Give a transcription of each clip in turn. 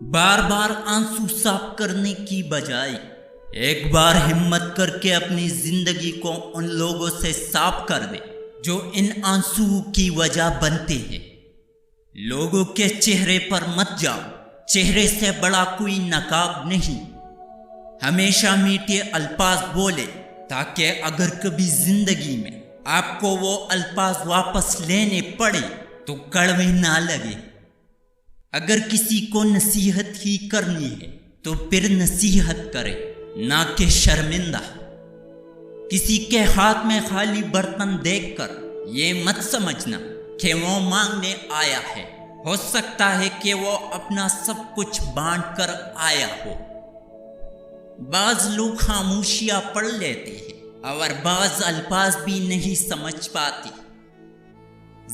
بار بار آنسو صاف کرنے کی بجائے ایک بار ہمت کر کے اپنی زندگی کو ان لوگوں سے صاف کر دے جو ان آنسو کی وجہ بنتے ہیں۔ لوگوں کے چہرے پر مت جاؤ، چہرے سے بڑا کوئی نقاب نہیں۔ ہمیشہ میٹھے الفاظ بولے تاکہ اگر کبھی زندگی میں آپ کو وہ الفاظ واپس لینے پڑے تو کڑوے نہ لگے۔ اگر کسی کو نصیحت ہی کرنی ہے تو پھر نصیحت کرے، نہ کہ شرمندہ۔ کسی کے ہاتھ میں خالی برتن دیکھ کر یہ مت سمجھنا کہ وہ مانگنے آیا ہے، ہو سکتا ہے کہ وہ اپنا سب کچھ بانٹ کر آیا ہو۔ بعض لوگ خاموشیاں پڑھ لیتے ہیں اور بعض الفاظ بھی نہیں سمجھ پاتے۔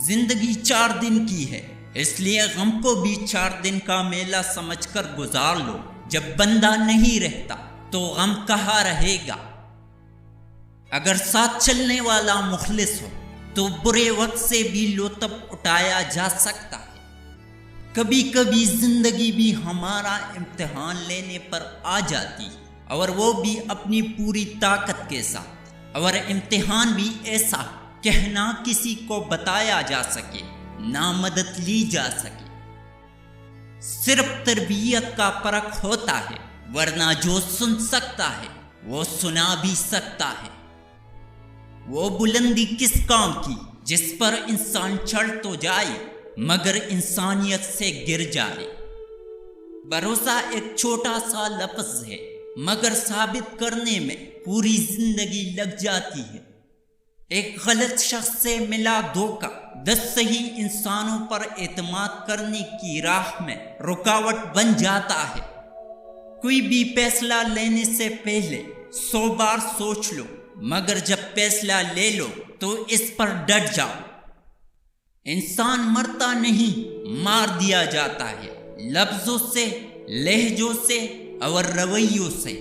زندگی 4 دن کی ہے، اس لیے غم کو بھی 4 دن کا میلہ سمجھ کر گزار لو۔ جب بندہ نہیں رہتا تو غم کہاں رہے گا؟ اگر ساتھ چلنے والا مخلص ہو تو برے وقت سے بھی لطف اٹھایا جا سکتا ہے۔ کبھی کبھی زندگی بھی ہمارا امتحان لینے پر آ جاتی ہے، اور وہ بھی اپنی پوری طاقت کے ساتھ، اور امتحان بھی ایسا کہ نہ کسی کو بتایا جا سکے نہ مدد لی جا سکے۔ صرف تربیت کا فرق ہوتا ہے، ورنہ جو سن سکتا ہے وہ سنا بھی سکتا ہے۔ وہ بلندی کس کام کی جس پر انسان چڑھ تو جائے مگر انسانیت سے گر جائے۔ بھروسہ ایک چھوٹا سا لفظ ہے مگر ثابت کرنے میں پوری زندگی لگ جاتی ہے۔ ایک غلط شخص سے ملا دھوکہ 10 صحیح انسانوں پر اعتماد کرنے کی راہ میں رکاوٹ بن جاتا ہے۔ کوئی بھی فیصلہ لینے سے پہلے 100 بار سوچ لو، مگر جب فیصلہ لے لو تو اس پر ڈٹ جاؤ۔ انسان مرتا نہیں، مار دیا جاتا ہے، لفظوں سے، لہجوں سے اور رویوں سے۔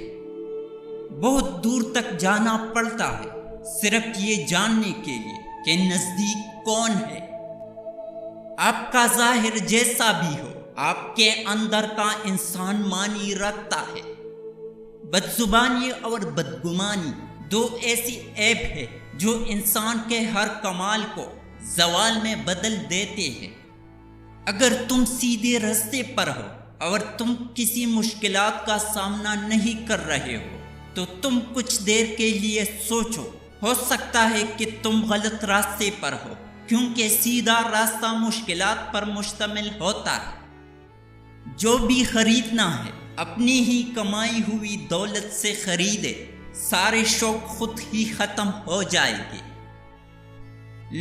بہت دور تک جانا پڑتا ہے صرف یہ جاننے کے لیے کہ نزدیک کون ہے۔ آپ کا ظاہر جیسا بھی ہو، آپ کے اندر کا انسان معنی رکھتا ہے۔ بدزبانی اور بدگمانی 2 ایسی عیب ہے جو انسان کے ہر کمال کو زوال میں بدل دیتے ہیں۔ اگر تم سیدھے راستے پر ہو اور تم کسی مشکلات کا سامنا نہیں کر رہے ہو تو تم کچھ دیر کے لیے سوچو، ہو سکتا ہے کہ تم غلط راستے پر ہو، کیونکہ سیدھا راستہ مشکلات پر مشتمل ہوتا ہے۔ جو بھی خریدنا ہے اپنی ہی کمائی ہوئی دولت سے خریدے، سارے شوق خود ہی ختم ہو جائے گے۔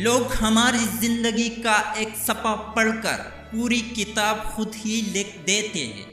لوگ ہماری زندگی کا ایک صفحہ پڑھ کر پوری کتاب خود ہی لکھ دیتے ہیں۔